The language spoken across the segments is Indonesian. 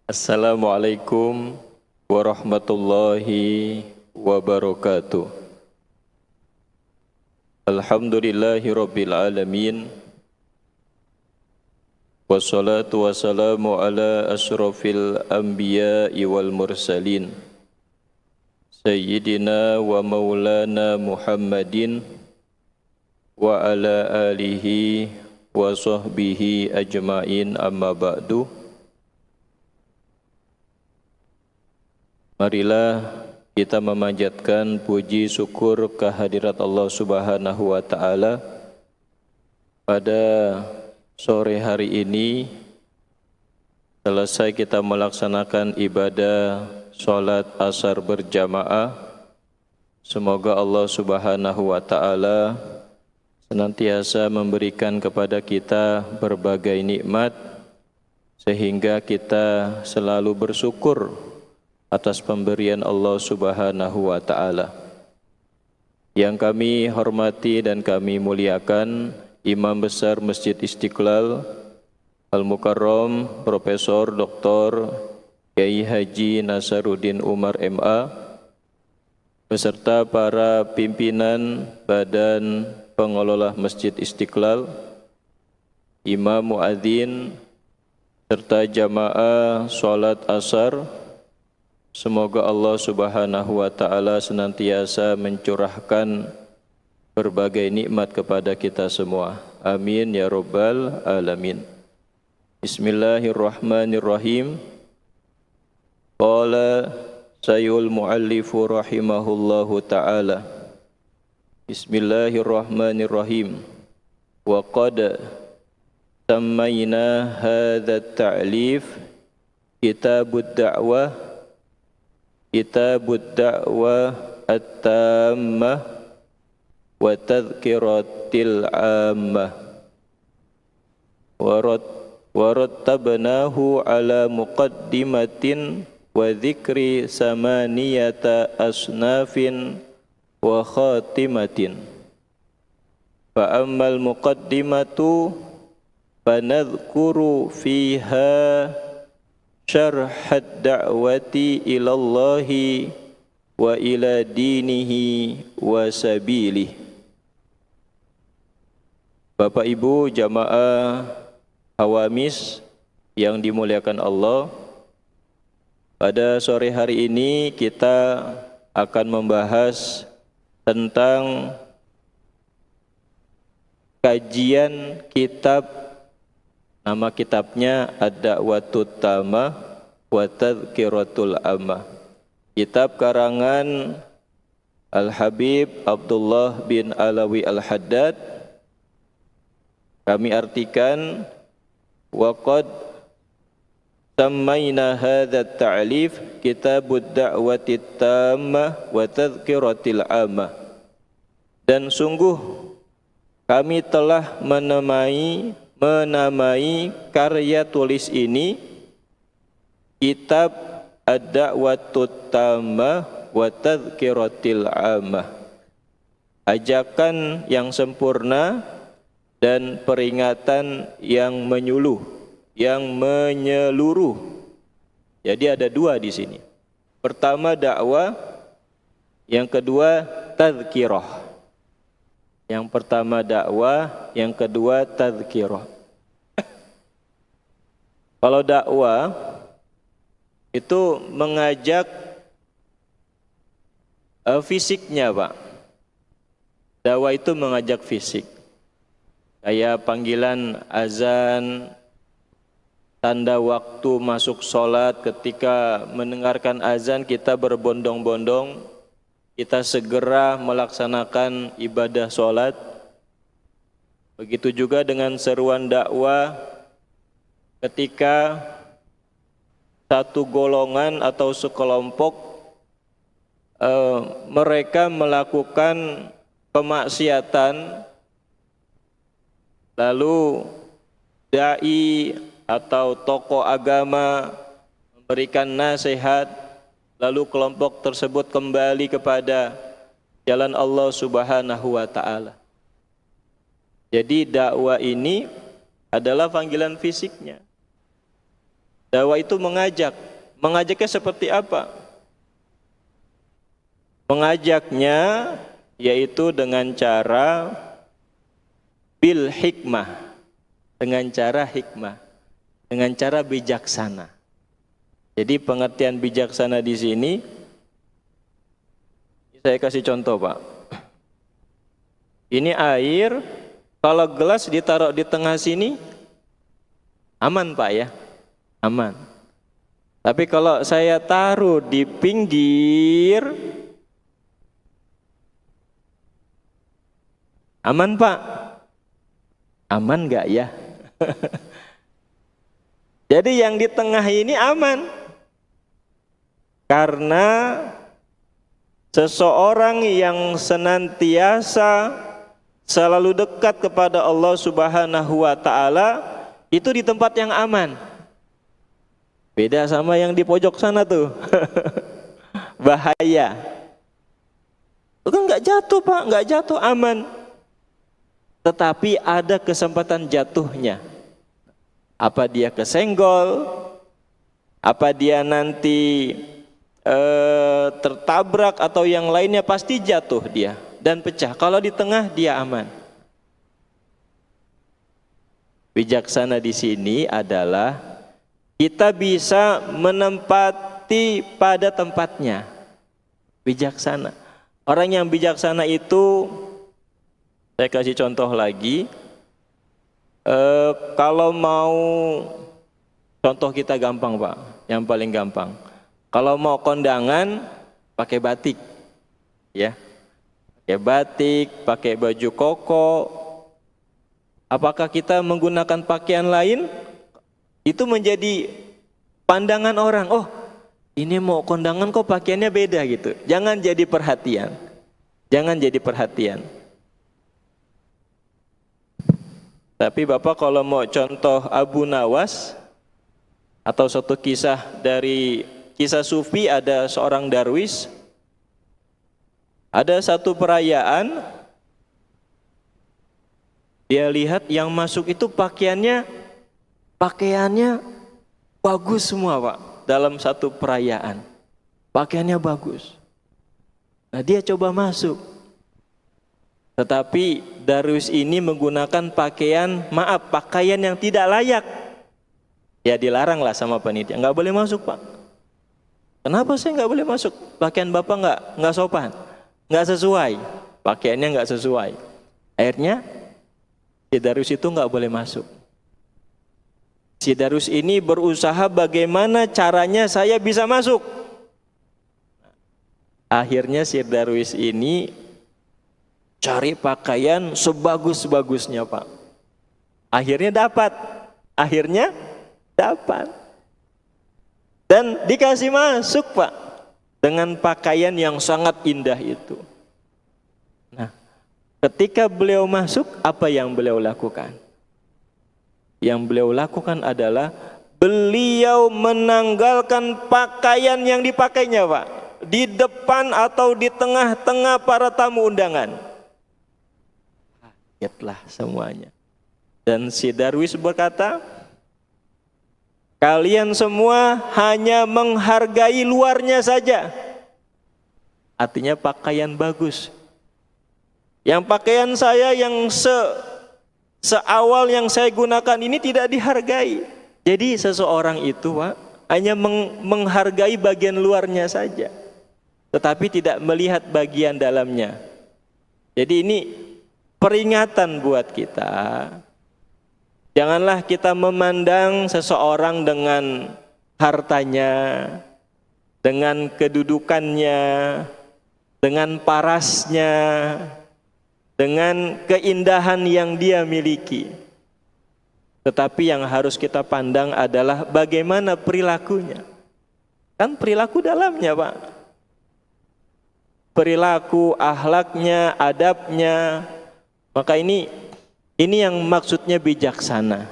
Assalamualaikum warahmatullahi wabarakatuh. Alhamdulillahi rabbil alamin. Wassalatu wassalamu ala asyrafil anbiya'i wal mursalin. Sayyidina wa maulana Muhammadin wa ala alihi wa sahbihi ajma'in, amma ba'du. Marilah kita memanjatkan puji syukur kehadirat Allah Subhanahu wa taala pada sore hari ini. Selesai kita melaksanakan ibadah salat asar berjamaah. Semoga Allah Subhanahu wa taala senantiasa memberikan kepada kita berbagai nikmat sehingga kita selalu bersyukur atas pemberian Allah Subhanahu wa taala. Yang kami hormati dan kami muliakan Imam Besar Masjid Istiqlal Al-Mukarram Profesor Dr. Kiai Haji Nasaruddin Umar MA beserta para pimpinan Badan Pengelola Masjid Istiqlal, imam muadzin serta jamaah salat asar. Semoga Allah Subhanahu wa taala senantiasa mencurahkan berbagai nikmat kepada kita semua. Amin ya rabbal alamin. Bismillahirrahmanirrahim. Qala sayyul muallifu rahimahullahu taala. Bismillahirrahmanirrahim. Wa qad sammayna hadha at-ta'lif kitabud da'wah, kitabud da'wah at-tammah wa tadhkiratil 'ammah wa rattabnahu ala muqaddimatin wa dhikri samaniyata asnafin wa khatimatin. Fa ammal muqaddimatu fanadhkuru fiha syarhat da'wati ilallahi wa ila dinihi wa sabilih. Bapak Ibu jamaah Hawamis yang dimuliakan Allah, pada sore hari ini kita akan membahas tentang kajian kitab, nama kitabnya Ad-Da'watut Tammah wa Tadhkiratul 'Ammah. Kitab karangan Al-Habib Abdullah bin Alawi Al-Haddad. Kami artikan wa qad sammayna hadha at-ta'lif kitabud da'watit tammah wa tadhkiratil 'ammah. Dan sungguh kami telah menamai karya tulis ini kitab ad-da'watut tammah wa tadhkiratil 'ammah, ajakan yang sempurna dan peringatan yang menyeluruh. Jadi ada dua di sini. Pertama dakwah, yang kedua tazkirah. Yang pertama dakwah, yang kedua tazkirah. Kalau dakwah itu mengajak fisiknya, Pak. Dakwah itu mengajak fisik. Kayak panggilan azan, tanda waktu masuk sholat. Ketika mendengarkan azan kita berbondong-bondong, kita segera melaksanakan ibadah sholat. Begitu juga dengan seruan dakwah, ketika satu golongan atau sekelompok mereka melakukan kemaksiatan, lalu dai atau tokoh agama memberikan nasihat, lalu kelompok tersebut kembali kepada jalan Allah Subhanahu wa taala. Jadi dakwah ini adalah panggilan fisiknya. Dakwah itu mengajak. Mengajaknya seperti apa? Mengajaknya yaitu dengan cara bil hikmah, dengan cara hikmah, dengan cara bijaksana. Jadi pengertian bijaksana di sini, saya kasih contoh Pak. Ini air, kalau gelas ditaruh di tengah sini, aman Pak ya, aman. Tapi kalau saya taruh di pinggir, aman Pak? Aman nggak ya? Jadi yang di tengah ini aman. Karena seseorang yang senantiasa selalu dekat kepada Allah Subhanahu wa taala itu di tempat yang aman. Beda sama yang di pojok sana tuh. Bahaya. Itu kan nggak jatuh Pak, nggak jatuh, aman. Tetapi ada kesempatan jatuhnya. Apa dia kesenggol, apa dia nanti tertabrak atau yang lainnya, pasti jatuh dia dan pecah. Kalau di tengah dia aman. Bijaksana di sini adalah kita bisa menempati pada tempatnya. Bijaksana. Orang yang bijaksana itu, saya kasih contoh lagi, kalau mau, contoh kita gampang Pak, yang paling gampang. Kalau mau kondangan, pakai batik, ya, pakai batik, pakai baju koko. Apakah kita menggunakan pakaian lain? Itu menjadi pandangan orang. Oh, ini mau kondangan kok pakaiannya beda gitu. Jangan jadi perhatian. Jangan jadi perhatian. Tapi Bapak kalau mau contoh Abu Nawas atau suatu kisah dari kisah sufi, ada seorang darwis, ada satu perayaan, dia lihat yang masuk itu pakaiannya bagus semua Pak, dalam satu perayaan pakaiannya bagus. Nah dia coba masuk, tetapi darwis ini menggunakan pakaian yang tidak layak. Ya dilarang lah sama panitia, nggak boleh masuk Pak. Kenapa saya nggak boleh masuk? Pakaian Bapak nggak sopan, nggak sesuai, pakaiannya nggak sesuai. Akhirnya si darwis itu nggak boleh masuk. Si darwis ini berusaha bagaimana caranya saya bisa masuk. Akhirnya si darwis ini cari pakaian sebagus-bagusnya Pak. Akhirnya dapat. Dan dikasih masuk Pak, dengan pakaian yang sangat indah itu. Nah, ketika beliau masuk, apa yang beliau lakukan? Yang beliau lakukan adalah beliau menanggalkan pakaian yang dipakainya Pak, di depan atau di tengah-tengah para tamu undangan. Kagetlah semuanya. Dan si darwis berkata, kalian semua hanya menghargai luarnya saja. Artinya pakaian bagus. Yang pakaian saya yang seawal yang saya gunakan ini tidak dihargai. Jadi seseorang itu Pak, hanya menghargai bagian luarnya saja, tetapi tidak melihat bagian dalamnya. Jadi ini peringatan buat kita. Janganlah kita memandang seseorang dengan hartanya, dengan kedudukannya, dengan parasnya, dengan keindahan yang dia miliki. Tetapi yang harus kita pandang adalah bagaimana perilakunya. Kan perilaku dalamnya Pak. Perilaku, akhlaknya, adabnya. Maka ini yang maksudnya bijaksana.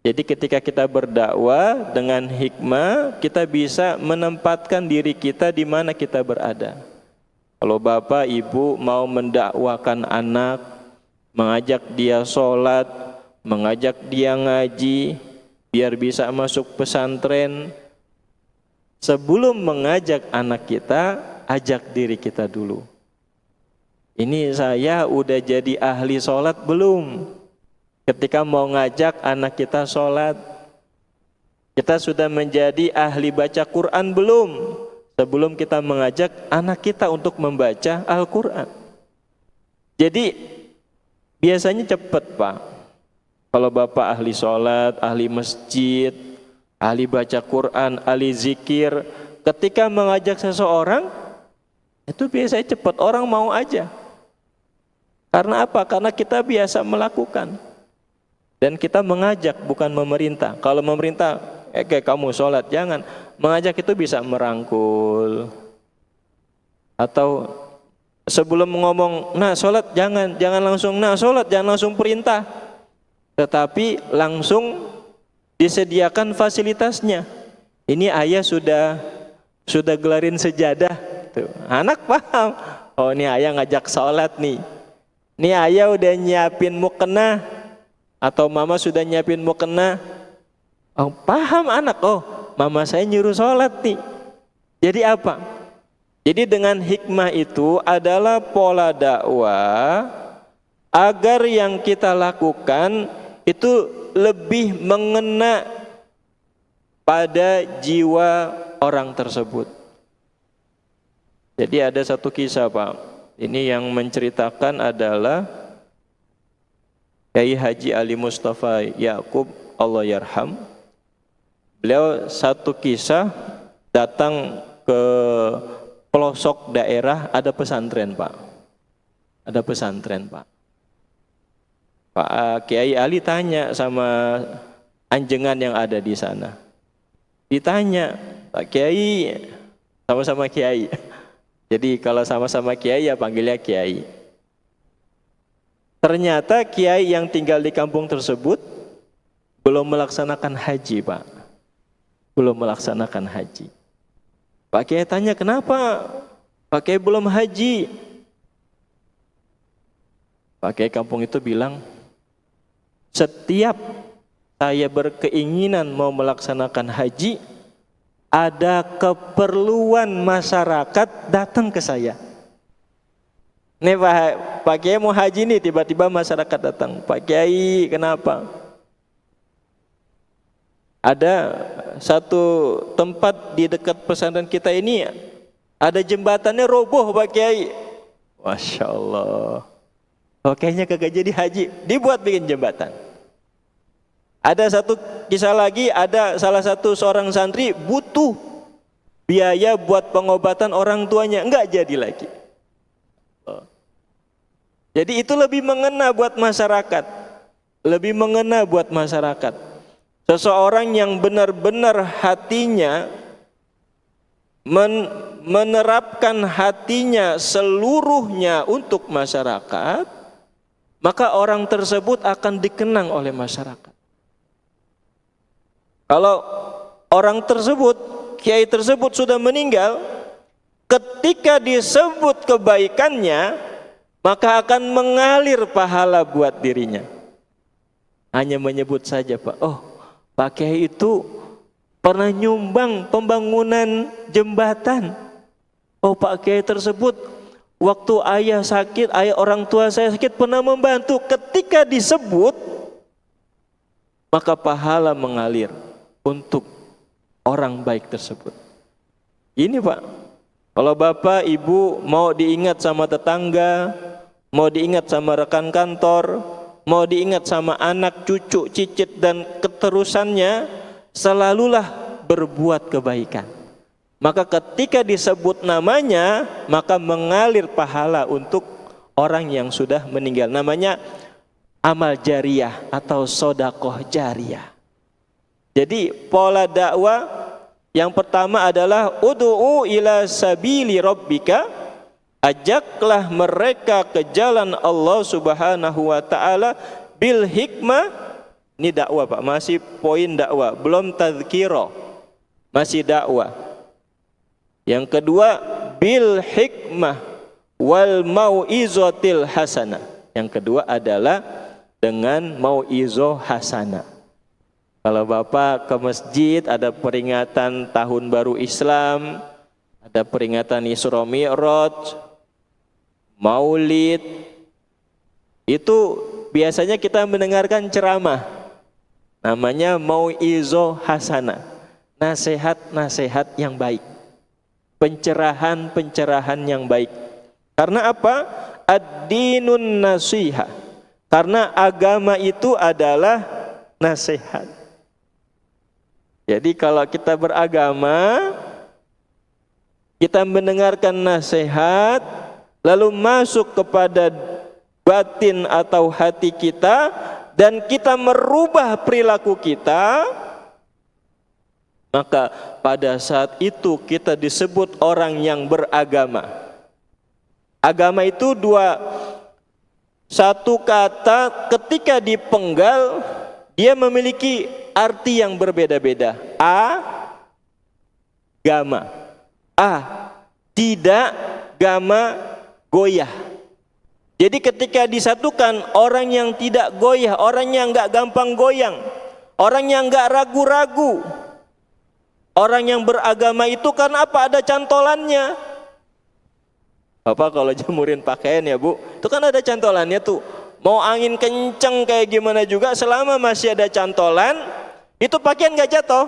Jadi ketika kita berdakwah dengan hikmah, kita bisa menempatkan diri kita di mana kita berada. Kalau bapak ibu mau mendakwakan anak, mengajak dia sholat, mengajak dia ngaji, biar bisa masuk pesantren, sebelum mengajak anak kita, ajak diri kita dulu. Ini saya udah jadi ahli sholat belum? Ketika mau ngajak anak kita sholat, kita sudah menjadi ahli baca Quran belum? Sebelum kita mengajak anak kita untuk membaca Al-Quran. Jadi biasanya cepat Pak. Kalau Bapak ahli sholat, ahli masjid, ahli baca Quran, ahli zikir, ketika mengajak seseorang, itu biasanya cepat, orang mau aja. Karena apa? Karena kita biasa melakukan. Dan kita mengajak, bukan memerintah. Kalau memerintah, kayak kamu sholat, jangan. Mengajak itu bisa merangkul. Atau sebelum ngomong, nah sholat, jangan langsung, nah sholat, jangan langsung perintah. Tetapi langsung disediakan fasilitasnya. Ini ayah sudah gelarin sejadah. Tuh. Anak paham. Oh ini ayah ngajak sholat nih. Ini ayah udah nyiapin mukena atau mama sudah nyiapin mukena. Oh paham anak. Oh mama saya nyuruh sholat nih. Jadi apa? Jadi dengan hikmah itu adalah pola dakwah agar yang kita lakukan itu lebih mengena pada jiwa orang tersebut. Jadi ada satu kisah Pak. Ini yang menceritakan adalah Kiai Haji Ali Mustafa Yakub, Allah yarham. Beliau satu kisah datang ke pelosok daerah, ada pesantren Pak. Ada pesantren Pak. Pak Kiai Ali tanya sama anjengan yang ada di sana. Ditanya, Pak Kiai, sama-sama Kiai. Jadi kalau sama-sama Kiai ya panggilnya Kiai. Ternyata Kiai yang tinggal di kampung tersebut belum melaksanakan haji Pak. Belum melaksanakan haji. Pak Kiai tanya, kenapa Pak Kiai belum haji? Pak Kiai kampung itu bilang, setiap saya berkeinginan mau melaksanakan haji, ada keperluan masyarakat datang ke saya. Nih Pak Kiai mau haji nih, tiba-tiba masyarakat datang. Pak Kiai kenapa? Ada satu tempat di dekat pesantren kita ini, ada jembatannya roboh Pak Kiai. Masya Allah. Oh kayaknya kagak jadi haji, dibuat bikin jembatan. Ada satu kisah lagi, ada salah satu seorang santri butuh biaya buat pengobatan orang tuanya, enggak jadi lagi. Jadi itu lebih mengena buat masyarakat. Lebih mengena buat masyarakat. Seseorang yang benar-benar hatinya menerapkan hatinya seluruhnya untuk masyarakat, maka orang tersebut akan dikenang oleh masyarakat. Kalau orang tersebut, kiai tersebut sudah meninggal, ketika disebut kebaikannya, maka akan mengalir pahala buat dirinya. Hanya menyebut saja Pak, oh Pak Kiai itu pernah nyumbang pembangunan jembatan. Oh Pak Kiai tersebut waktu ayah sakit, ayah orang tua saya sakit pernah membantu. Ketika disebut, maka pahala mengalir untuk orang baik tersebut. Ini Pak, kalau Bapak Ibu mau diingat sama tetangga, mau diingat sama rekan kantor, mau diingat sama anak, cucu, cicit dan keterusannya, selalulah berbuat kebaikan. Maka ketika disebut namanya, maka mengalir pahala untuk orang yang sudah meninggal. Namanya amal jariyah atau sodakoh jariyah. Jadi pola dakwah yang pertama adalah ud'u ila sabili rabbika, ajaklah mereka ke jalan Allah Subhanahu wa taala bil hikmah. Ini dakwah Pak, masih poin dakwah, belum tadzkirah. Masih dakwah. Yang kedua bil hikmah wal mau'izatil hasanah. Yang kedua adalah dengan mau'izah hasanah. Kalau Bapak ke masjid ada peringatan Tahun Baru Islam, ada peringatan Isra Mi'raj, Maulid, itu biasanya kita mendengarkan ceramah. Namanya mau'izoh hasanah. Nasihat-nasihat yang baik. Pencerahan-pencerahan yang baik. Karena apa? Ad-dinun nasiha. Karena agama itu adalah nasihat. Jadi kalau kita beragama, kita mendengarkan nasihat, lalu masuk kepada batin atau hati kita, dan kita merubah perilaku kita, maka pada saat itu kita disebut orang yang beragama. Agama itu satu kata ketika dipenggal, dia memiliki arti yang berbeda-beda. Agama. Tidak, gama, goyah. Jadi ketika disatukan, orang yang tidak goyah, orang yang enggak gampang goyang, orang yang enggak ragu-ragu, orang yang beragama itu karena apa? Ada cantolannya. Bapak kalau jemurin pakaian ya Bu, itu kan ada cantolannya tuh. Mau angin kenceng kayak gimana juga, selama masih ada cantolan, itu pakaian gak jatuh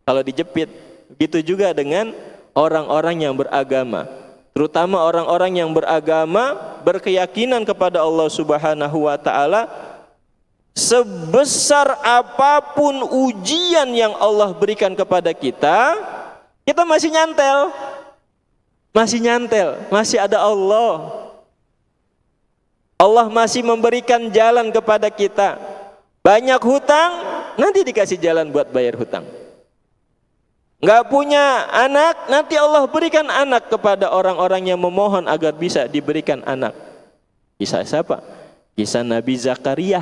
kalau dijepit. Begitu juga dengan orang-orang yang beragama, terutama orang-orang yang beragama, berkeyakinan kepada Allah Subhanahu wa Ta'ala. Sebesar apapun ujian yang Allah berikan kepada kita, kita masih nyantel, masih ada Allah. Allah masih memberikan jalan kepada kita. Banyak hutang, nanti dikasih jalan buat bayar hutang. Nggak punya anak, nanti Allah berikan anak kepada orang-orang yang memohon agar bisa diberikan anak. Kisah siapa? Kisah Nabi Zakaria,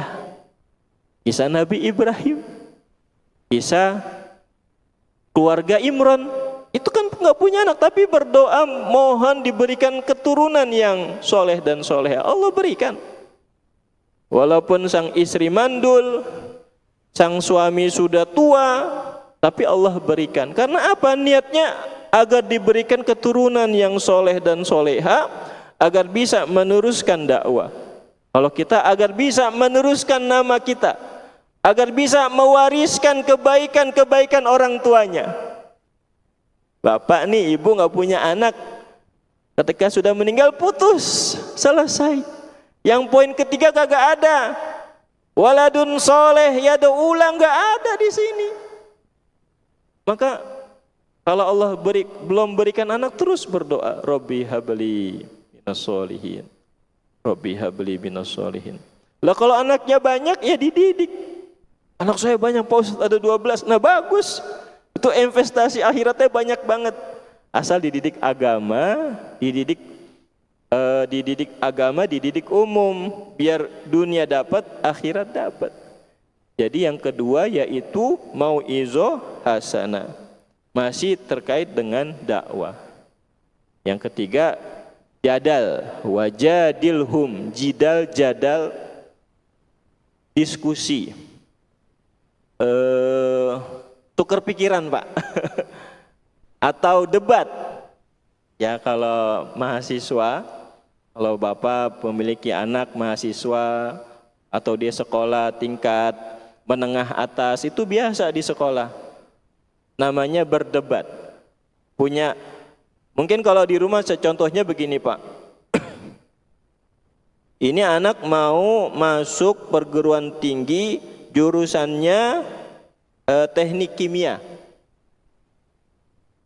kisah Nabi Ibrahim, kisah keluarga Imran. Itu kan nggak punya anak, tapi berdoa mohon diberikan keturunan yang soleh dan soleh. Allah berikan. Walaupun sang istri mandul, sang suami sudah tua, tapi Allah berikan. Karena apa? Niatnya agar diberikan keturunan yang soleh dan soleha, agar bisa meneruskan dakwah. Kalau kita agar bisa meneruskan nama kita, agar bisa mewariskan kebaikan-kebaikan orang tuanya. Bapak nih, ibu nggak punya anak, ketika sudah meninggal putus, selesai. Yang poin ketiga kagak ada. Waladun soleh yad'ulah, nggak ada di sini. Maka kalau Allah belum berikan anak, terus berdoa, Robbi habli minas solihin, Robbi habli minas solihin. Lah kalau anaknya banyak, ya dididik. Anak saya banyak Pak Ustaz, ada 12. Nah bagus. Itu investasi akhiratnya banyak banget. Asal dididik agama, dididik agama, dididik umum, biar dunia dapat, akhirat dapat. Jadi yang kedua yaitu mau'izoh hasanah, masih terkait dengan dakwah. Yang ketiga jadal, wajadilhum, jadal, diskusi, tukar pikiran Pak. Atau debat. Ya kalau mahasiswa, kalau Bapak memiliki anak mahasiswa atau dia sekolah tingkat menengah atas, itu biasa di sekolah. Namanya berdebat. Mungkin kalau di rumah contohnya begini Pak. Ini anak mau masuk perguruan tinggi, jurusannya teknik kimia.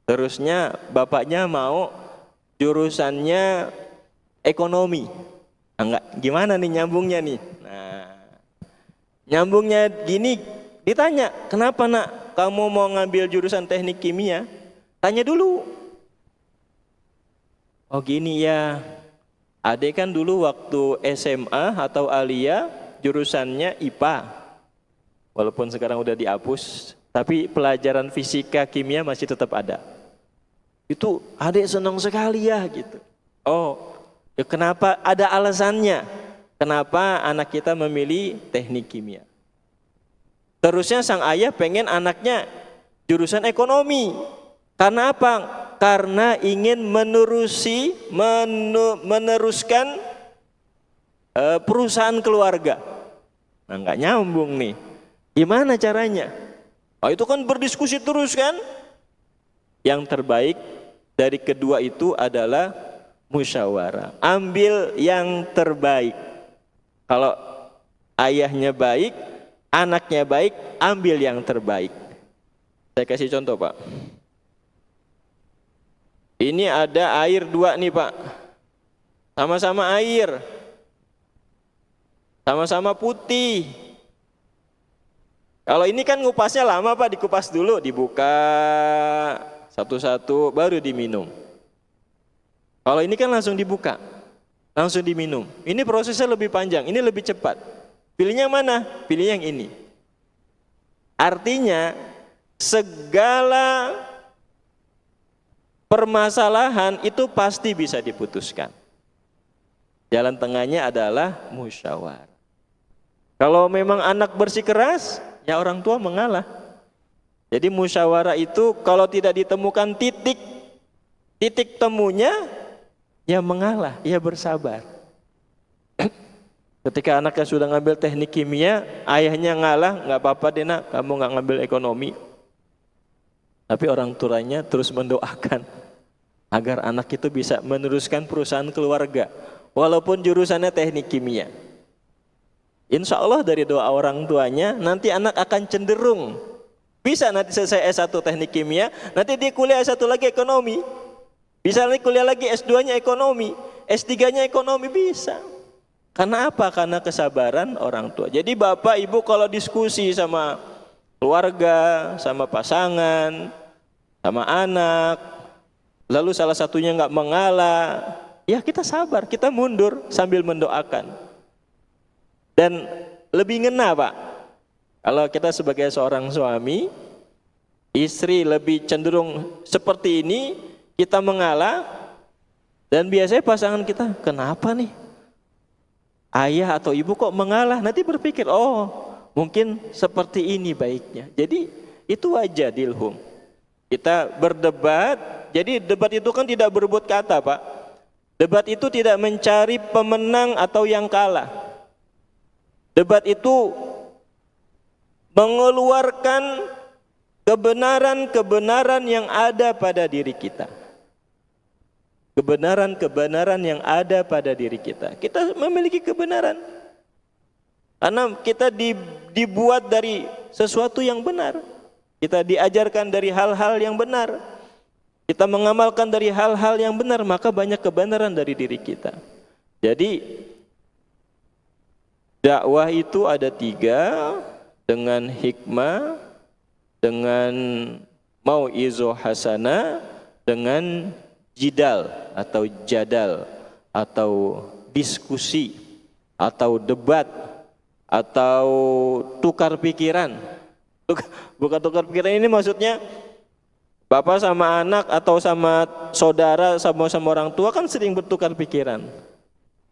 Terusnya bapaknya mau jurusannya ekonomi. Enggak, gimana nih nyambungnya nih? Nah, nyambungnya gini, ditanya, kenapa nak kamu mau ngambil jurusan teknik kimia? Tanya dulu. Oh gini ya, adek kan dulu waktu SMA atau Alia jurusannya IPA. Walaupun sekarang udah dihapus, tapi pelajaran fisika kimia masih tetap ada. Itu adek senang sekali ya gitu. Oh, ya kenapa? Ada alasannya. Kenapa anak kita memilih teknik kimia? Terusnya sang ayah pengen anaknya jurusan ekonomi. Karena apa? Karena ingin meneruskan perusahaan keluarga. Nah, nggak nyambung nih. Gimana caranya? Oh, itu kan berdiskusi terus kan? Yang terbaik dari kedua itu adalah musyawarah. Ambil yang terbaik. Kalau ayahnya baik, anaknya baik, ambil yang terbaik. Saya kasih contoh, Pak. Ini ada air 2 nih, Pak. Sama-sama air. Sama-sama putih. Kalau ini kan ngupasnya lama, Pak, dikupas dulu, dibuka satu-satu baru diminum. Kalau ini kan langsung dibuka, langsung diminum. Ini prosesnya lebih panjang, ini lebih cepat. Pilihnya mana? Pilih yang ini. Artinya segala permasalahan itu pasti bisa diputuskan. Jalan tengahnya adalah musyawarah. Kalau memang anak bersikeras, ya orang tua mengalah. Jadi musyawarah itu kalau tidak ditemukan titik temunya, ya mengalah, ya bersabar. Ketika anaknya sudah ngambil teknik kimia, ayahnya ngalah, nggak apa-apa deh nak, kamu nggak ngambil ekonomi. Tapi orang tuanya terus mendoakan agar anak itu bisa meneruskan perusahaan keluarga, walaupun jurusannya teknik kimia. Insya Allah dari doa orang tuanya nanti anak akan cenderung bisa nanti selesai S1 teknik kimia, nanti dia kuliah S1 lagi ekonomi, bisa nanti kuliah lagi S2-nya ekonomi, S3-nya ekonomi, bisa. Karena apa? Karena kesabaran orang tua. Jadi bapak ibu kalau diskusi sama keluarga, sama pasangan, sama anak, lalu salah satunya nggak mengalah, ya kita sabar, kita mundur sambil mendoakan. Dan lebih ngena, Pak, kalau kita sebagai seorang suami, istri lebih cenderung seperti ini, kita mengalah, dan biasanya pasangan kita, kenapa nih? Ayah atau ibu kok mengalah? Nanti berpikir, oh mungkin seperti ini baiknya. Jadi itu aja dilhum. Kita berdebat, jadi debat itu kan tidak berebut kata, Pak. Debat itu tidak mencari pemenang atau yang kalah. Debat itu mengeluarkan kebenaran-kebenaran yang ada pada diri kita. Kebenaran-kebenaran yang ada pada diri kita. Kita memiliki kebenaran. Karena kita dibuat dari sesuatu yang benar. Kita diajarkan dari hal-hal yang benar. Kita mengamalkan dari hal-hal yang benar, maka banyak kebenaran dari diri kita. Jadi dakwah itu ada 3, dengan hikmah, dengan mau'izah hasanah, dengan jidal atau jadal, atau diskusi, atau debat, atau tukar pikiran. Bukan tukar pikiran, ini maksudnya bapak sama anak atau sama saudara, sama orang tua kan sering bertukar pikiran.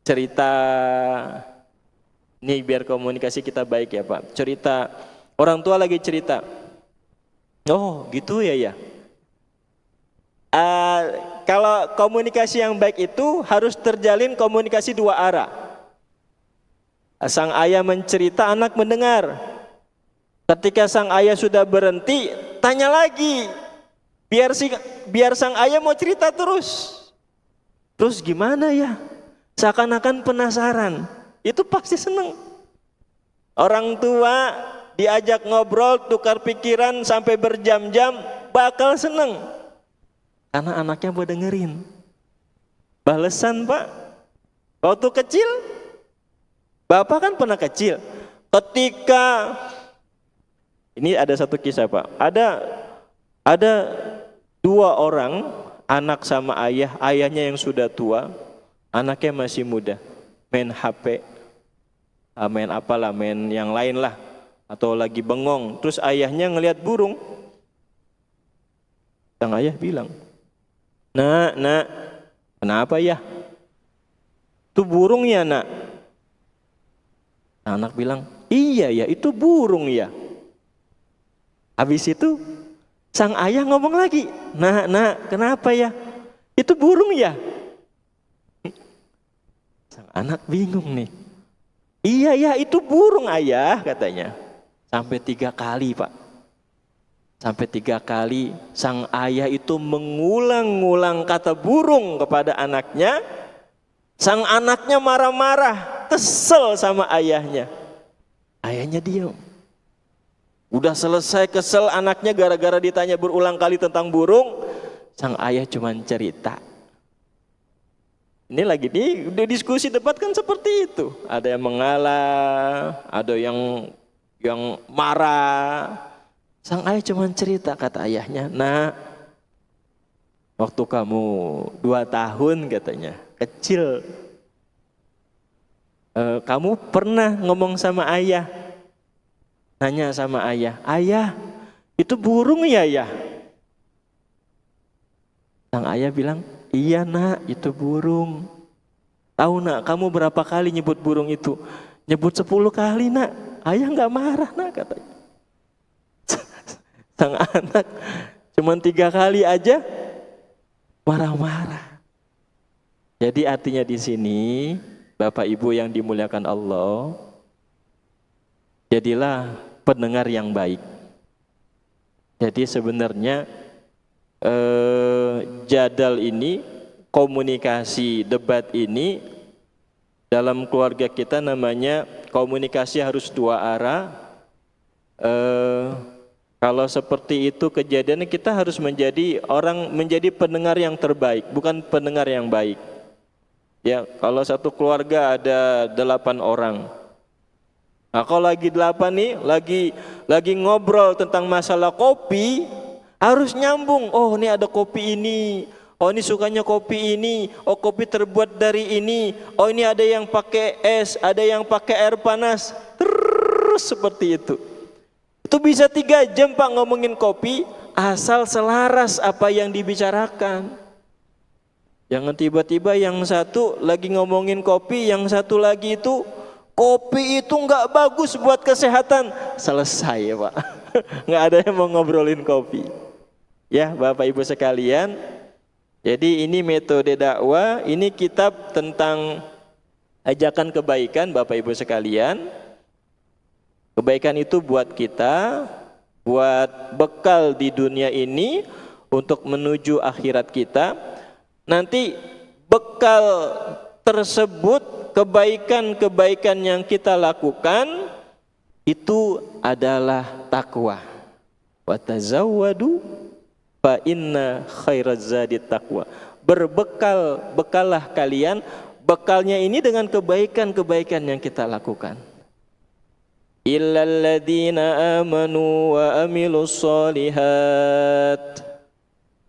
Cerita, ini biar komunikasi kita baik ya Pak. Cerita, orang tua lagi cerita. Oh gitu ya. Kalau komunikasi yang baik itu harus terjalin komunikasi 2 arah. Sang ayah mencerita, anak mendengar. Ketika sang ayah sudah berhenti, tanya lagi. Biar sang ayah mau cerita terus. Terus gimana ya? Seakan-akan penasaran. Itu pasti seneng. Orang tua diajak ngobrol, tukar pikiran sampai berjam-jam, bakal seneng. Karena anaknya mau dengerin. Balesan Pak. Waktu kecil, Bapak kan pernah kecil. Ketika, ini ada satu kisah Pak. Ada 2 orang, anak sama ayah. Ayahnya yang sudah tua, anaknya masih muda. Main HP, main apalah, main yang lain lah, atau lagi bengong. Terus ayahnya ngelihat burung. Sang ayah bilang, nak, kenapa ya? Itu burung ya nak? Anak bilang, iya ya, itu burung ya. Habis itu sang ayah ngomong lagi, nak, kenapa ya? Itu burung ya? Sang anak bingung nih. Iya ya, itu burung ayah katanya. Sampai 3 kali Pak. Sampai 3 kali sang ayah itu mengulang-ulang kata burung kepada anaknya. Sang anaknya marah-marah, kesel sama ayahnya. Ayahnya diam. Udah selesai kesel anaknya gara-gara ditanya berulang kali tentang burung. Sang ayah cuman cerita. Ini lagi nih diskusi debat kan seperti itu. Ada yang mengalah, ada yang marah. Sang ayah cuman cerita, kata ayahnya, nak, waktu kamu 2 tahun katanya, kecil, kamu pernah ngomong sama ayah, nanya sama ayah, ayah itu burung ya ya? Sang ayah bilang, iya nak, itu burung. Tahu nak, kamu berapa kali nyebut burung itu? Nyebut 10 kali nak. Ayah nggak marah nak, katanya. Sang anak cuman 3 kali aja marah-marah. Jadi artinya di sini, Bapak Ibu yang dimuliakan Allah, jadilah pendengar yang baik. Jadi sebenarnya jadal ini, komunikasi, debat ini dalam keluarga kita namanya komunikasi harus 2 arah. Kalau seperti itu kejadiannya, kita harus menjadi pendengar yang terbaik, bukan pendengar yang baik. Ya, kalau satu keluarga ada 8 orang. Nah, kalau lagi 8 nih, lagi ngobrol tentang masalah kopi, harus nyambung. Oh, ini ada kopi ini. Oh, ini sukanya kopi ini. Oh, kopi terbuat dari ini. Oh, ini ada yang pakai es, ada yang pakai air panas. Terus seperti itu. Itu bisa 3 jam Pak ngomongin kopi, asal selaras apa yang dibicarakan. Jangan tiba-tiba yang satu lagi ngomongin kopi, yang satu lagi itu kopi itu nggak bagus buat kesehatan. Selesai ya Pak. Nggak ada yang mau ngobrolin kopi. Ya Bapak Ibu sekalian. Jadi ini metode dakwah, ini kitab tentang ajakan kebaikan Bapak Ibu sekalian. Kebaikan itu buat kita, buat bekal di dunia ini untuk menuju akhirat kita. Nanti bekal tersebut, kebaikan-kebaikan yang kita lakukan itu adalah takwa. Wa tazawwadu fa inna khairaz zadi taqwa. Bekallah kalian, bekalnya ini dengan kebaikan-kebaikan yang kita lakukan. Illal ladzina amanu wa amilus solihat.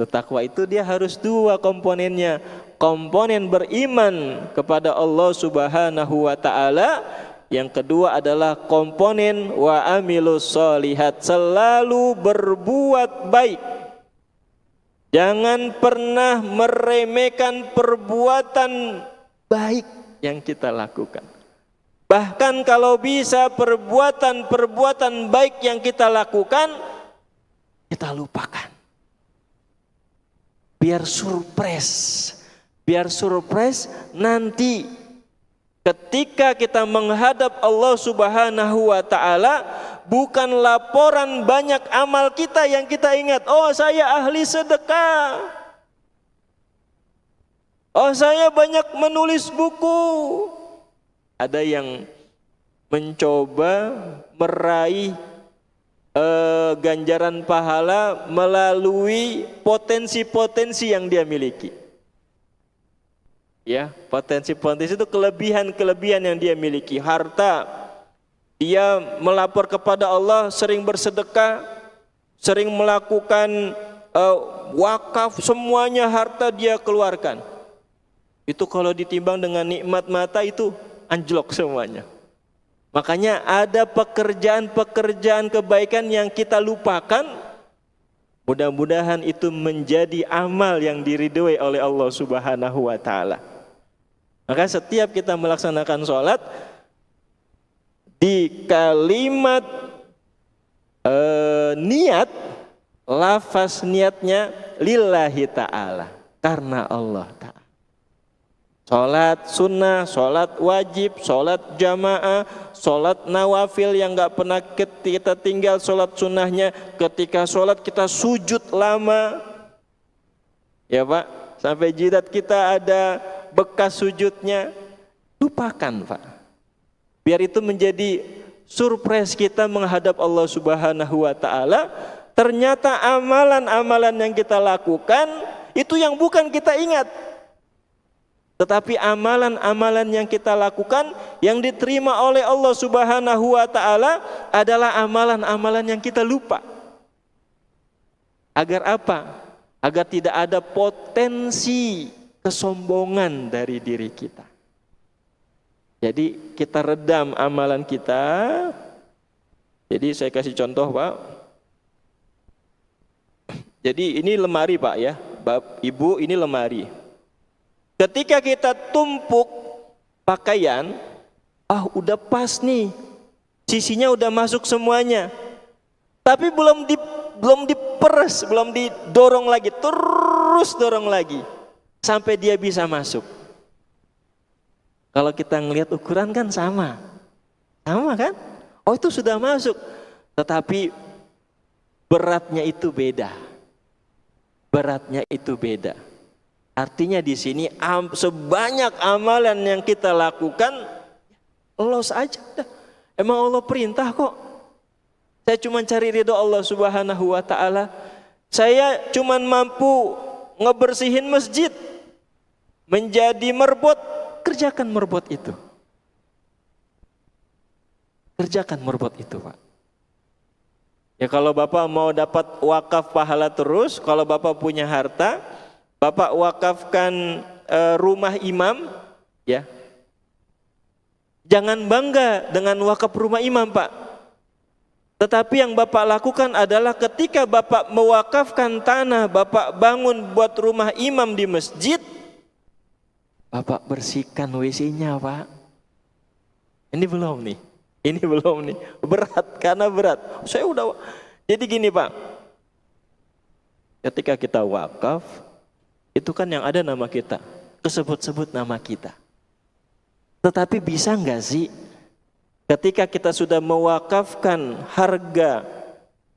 Takwa itu dia harus 2 komponennya. Komponen beriman kepada Allah Subhanahu wa taala, yang kedua adalah komponen wa amilus solihat, selalu berbuat baik. Jangan pernah meremehkan perbuatan baik yang kita lakukan. Bahkan kalau bisa perbuatan baik yang kita lakukan, kita lupakan. Biar surprise nanti ketika kita menghadap Allah Subhanahu wa taala, bukan laporan banyak amal kita yang kita ingat. Oh, saya ahli sedekah. Oh, saya banyak menulis buku. Ada yang mencoba meraih ganjaran pahala melalui potensi-potensi yang dia miliki. Ya, potensi-potensi itu kelebihan-kelebihan yang dia miliki. Harta, dia melapor kepada Allah, sering bersedekah, sering melakukan wakaf, semuanya harta dia keluarkan. Itu kalau ditimbang dengan nikmat mata itu anjlok semuanya. Makanya ada pekerjaan-pekerjaan kebaikan yang kita lupakan. Mudah-mudahan itu menjadi amal yang diridhoi oleh Allah Subhanahu wa taala. Maka setiap kita melaksanakan sholat, di kalimat niat, lafaz niatnya lillahi ta'ala, karena Allah ta'ala. Sholat sunnah, sholat wajib, sholat jamaah, sholat nawafil yang gak pernah kita tinggal sholat sunnahnya. Ketika sholat kita sujud lama, ya Pak, sampai jidat kita ada bekas sujudnya. Lupakan Pak, biar itu menjadi surprise kita menghadap Allah Subhanahu wa ta'ala. Ternyata amalan-amalan yang kita lakukan itu yang bukan kita ingat, tetapi amalan-amalan yang kita lakukan yang diterima oleh Allah Subhanahu wa ta'ala adalah amalan-amalan yang kita lupa. Agar apa? Agar tidak ada potensi kesombongan dari diri kita. Jadi kita redam amalan kita. Jadi saya kasih contoh Pak. Jadi ini lemari Pak ya, Ibu, ini lemari. Ketika kita tumpuk pakaian, udah pas nih, sisinya udah masuk semuanya, tapi belum diperes, belum didorong lagi, terus dorong lagi sampai dia bisa masuk. Kalau kita ngelihat ukuran kan sama kan? Oh itu sudah masuk, tetapi beratnya itu beda. Artinya di sini sebanyak amalan yang kita lakukan loss aja dah. Emang Allah perintah kok. Saya cuma cari ridho Allah Subhanahu wa ta'ala. Saya cuma mampu ngebersihin masjid menjadi merbot, kerjakan merbot itu. Kerjakan merbot itu Pak. Ya kalau Bapak mau dapat wakaf pahala terus, kalau Bapak punya harta, Bapak wakafkan rumah imam, ya. Jangan bangga dengan wakaf rumah imam, Pak. Tetapi yang Bapak lakukan adalah ketika Bapak mewakafkan tanah, Bapak bangun buat rumah imam di masjid, Bapak bersihkan WC-nya, Pak. Ini belum nih. Berat, karena berat. Jadi gini, Pak. Ketika kita wakaf, itu kan yang ada nama kita, kesebut-sebut nama kita. Tetapi bisa nggak sih ketika kita sudah mewakafkan harga,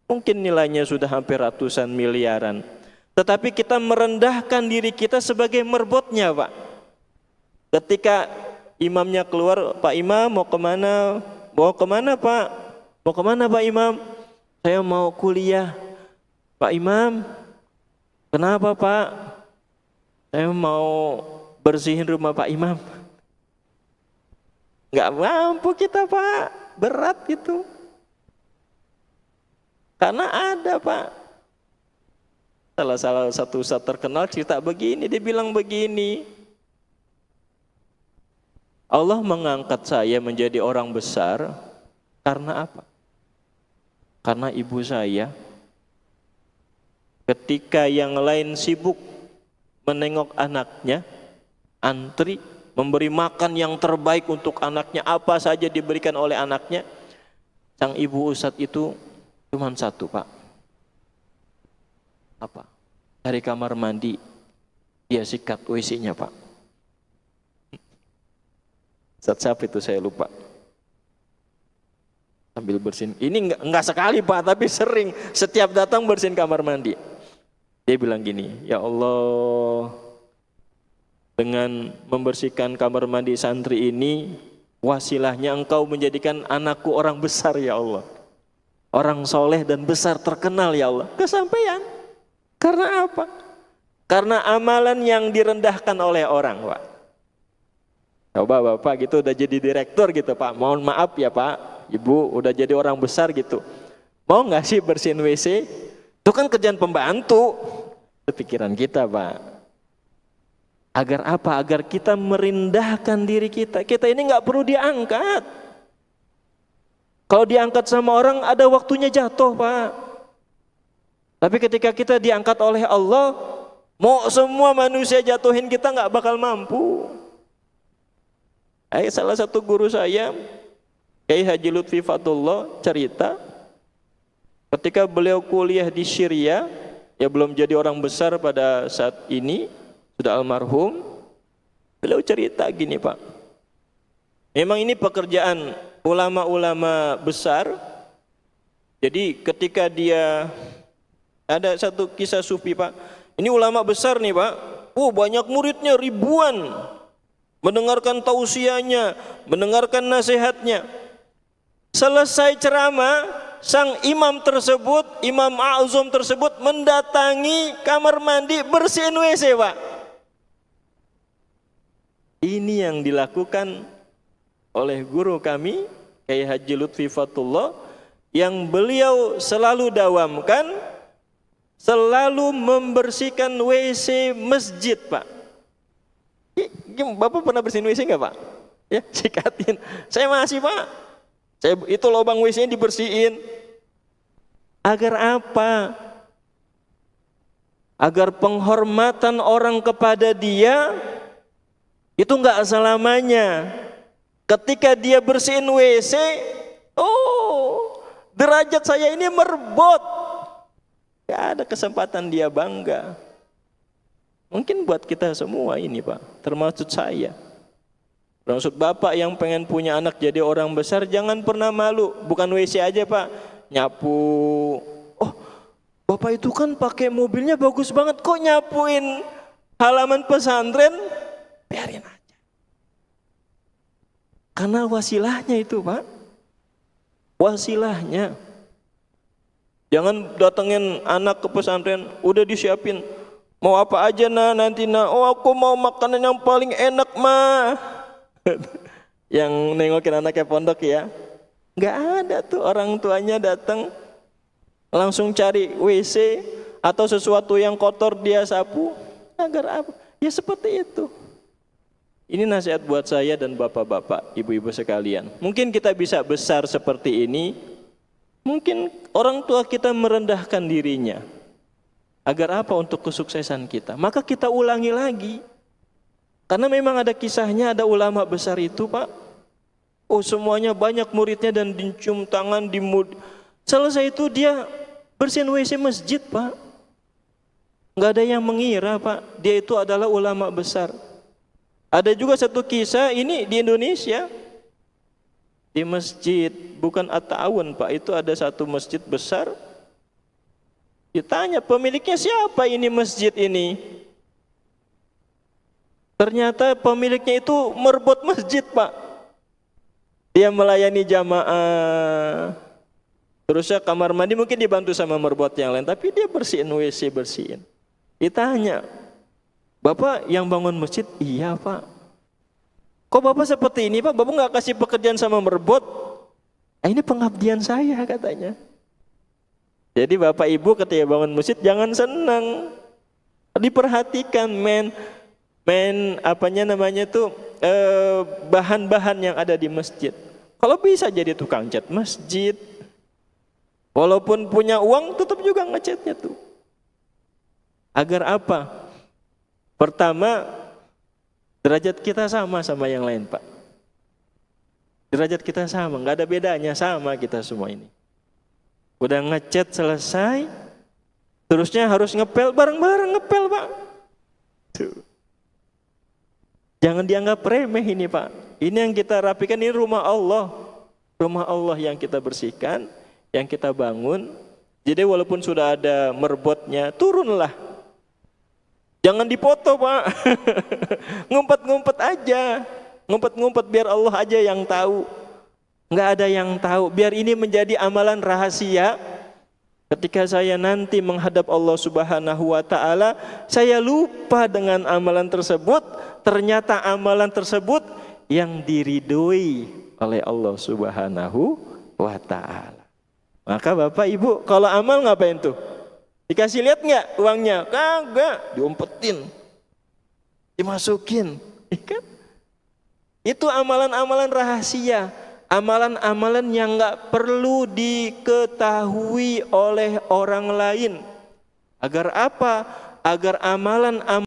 mungkin nilainya sudah hampir ratusan miliaran, tetapi kita merendahkan diri kita sebagai merbotnya, Pak. Ketika imamnya keluar, Pak Imam mau kemana? Mau kemana Pak? Mau kemana Pak Imam? Saya mau kuliah. Pak Imam, kenapa Pak? Saya mau bersihin rumah Pak Imam. Nggak mampu kita Pak, berat gitu. Karena ada Pak, salah satu ustaz terkenal cerita begini, dia bilang begini, Allah mengangkat saya menjadi orang besar karena apa? Karena ibu saya ketika yang lain sibuk menengok anaknya, antri, memberi makan yang terbaik untuk anaknya, apa saja diberikan oleh anaknya, sang ibu ustadz itu cuma satu Pak. Apa? Dari kamar mandi dia sikat WC-nya Pak. Saat siapa itu saya lupa. Sambil bersihin. Ini enggak sekali Pak, tapi sering. Setiap datang bersihin kamar mandi. Dia bilang gini, ya Allah, dengan membersihkan kamar mandi santri ini, wasilahnya Engkau menjadikan anakku orang besar ya Allah. Orang soleh dan besar terkenal ya Allah. Kesampaian. Karena apa? Karena amalan yang direndahkan oleh orang Pak. Coba Bapak gitu udah jadi direktur gitu Pak, mohon maaf ya Pak, Ibu udah jadi orang besar gitu, mau nggak sih bersihin WC? Itu kan kerjaan pembantu. Itu pikiran kita Pak. Agar apa? Agar kita merendahkan diri kita. Kita ini nggak perlu diangkat. Kalau diangkat sama orang ada waktunya jatuh Pak. Tapi ketika kita diangkat oleh Allah, mau semua manusia jatuhin kita nggak bakal mampu. Salah satu guru saya, Kiai Haji Lutfi Fatullah, cerita Ketika beliau kuliah di Syria, ya belum jadi orang besar pada saat ini, sudah almarhum. Beliau cerita gini Pak, memang ini pekerjaan ulama-ulama besar. Jadi ketika dia, ada satu kisah sufi Pak, ini ulama besar nih Pak, banyak muridnya ribuan, mendengarkan tausiahnya, mendengarkan nasihatnya. Selesai ceramah, sang imam tersebut, Imam A'zam tersebut mendatangi kamar mandi, bersihin WC Pak. Ini yang dilakukan oleh guru kami Kyai Haji Lutfi Fatullah, yang beliau selalu dawamkan, selalu membersihkan WC masjid Pak. Bapak pernah bersihin WC nggak Pak? Ya, sikatin. Saya masih Pak. Itu lubang WC-nya dibersihin. Agar apa? Agar penghormatan orang kepada dia itu nggak selamanya. Ketika dia bersihin WC, derajat saya ini merebut. Gak ada kesempatan dia bangga. Mungkin buat kita semua ini Pak, termasuk saya. Termasuk Bapak yang pengen punya anak jadi orang besar, jangan pernah malu. Bukan WC aja Pak, nyapu. Bapak itu kan pakai mobilnya bagus banget, kok nyapuin halaman pesantren? Biarin aja. Karena wasilahnya itu Pak, wasilahnya. Jangan datengin anak ke pesantren, udah disiapin, mau apa aja nanti aku mau makanan yang paling enak mah. Yang nengokin anaknya pondok ya, nggak ada tuh orang tuanya datang langsung cari WC atau sesuatu yang kotor dia sapu. Agar apa? Ya seperti itu. Ini nasihat buat saya dan bapak-bapak, ibu-ibu sekalian. Mungkin kita bisa besar seperti ini, mungkin orang tua kita merendahkan dirinya. Agar apa? Untuk kesuksesan kita. Maka kita ulangi lagi. Karena memang ada kisahnya, ada ulama besar itu Pak. Semuanya banyak muridnya dan dicium tangan, selesai itu dia bersihin WC masjid Pak. Nggak ada yang mengira Pak, dia itu adalah ulama besar. Ada juga satu kisah ini di Indonesia, di masjid, bukan At-Ta'awun Pak, itu ada satu masjid besar. Ditanya pemiliknya siapa ini masjid ini? Ternyata pemiliknya itu merebut masjid Pak. Dia melayani jamaah. Terusnya kamar mandi mungkin dibantu sama merebut yang lain, tapi dia bersihin WC, bersihin. Ditanya, Bapak yang bangun masjid? Iya Pak. Kok Bapak seperti ini Pak? Bapak nggak kasih pekerjaan sama merebut? Ini pengabdian saya katanya. Jadi Bapak Ibu ketika bangun masjid jangan senang, diperhatikan bahan-bahan yang ada di masjid. Kalau bisa jadi tukang cat masjid, walaupun punya uang tetap juga ngecatnya tuh. Agar apa? Pertama, derajat kita sama yang lain Pak. Derajat kita sama, nggak ada bedanya, sama kita semua ini. Udah ngecat selesai, terusnya harus ngepel, bareng-bareng ngepel Pak. Tuh. Jangan dianggap remeh ini Pak. Ini yang kita rapikan, ini rumah Allah. Rumah Allah yang kita bersihkan, yang kita bangun. Jadi walaupun sudah ada merbotnya, turunlah. Jangan dipoto Pak. Ngumpet-ngumpet aja. Ngumpet-ngumpet biar Allah aja yang tahu. Nggak ada yang tahu. Biar ini menjadi amalan rahasia. Ketika saya nanti menghadap Allah Subhanahu wa Ta'ala, saya lupa dengan amalan tersebut. Ternyata amalan tersebut yang diridhoi oleh Allah Subhanahu wa Ta'ala. Maka Bapak Ibu, kalau amal ngapain tuh? Dikasih lihat nggak uangnya? Kagak, diumpetin, dimasukin. Ikan? Itu amalan-amalan rahasia, amalan-amalan yang nggak perlu diketahui oleh orang lain. Agar apa? Agar amalan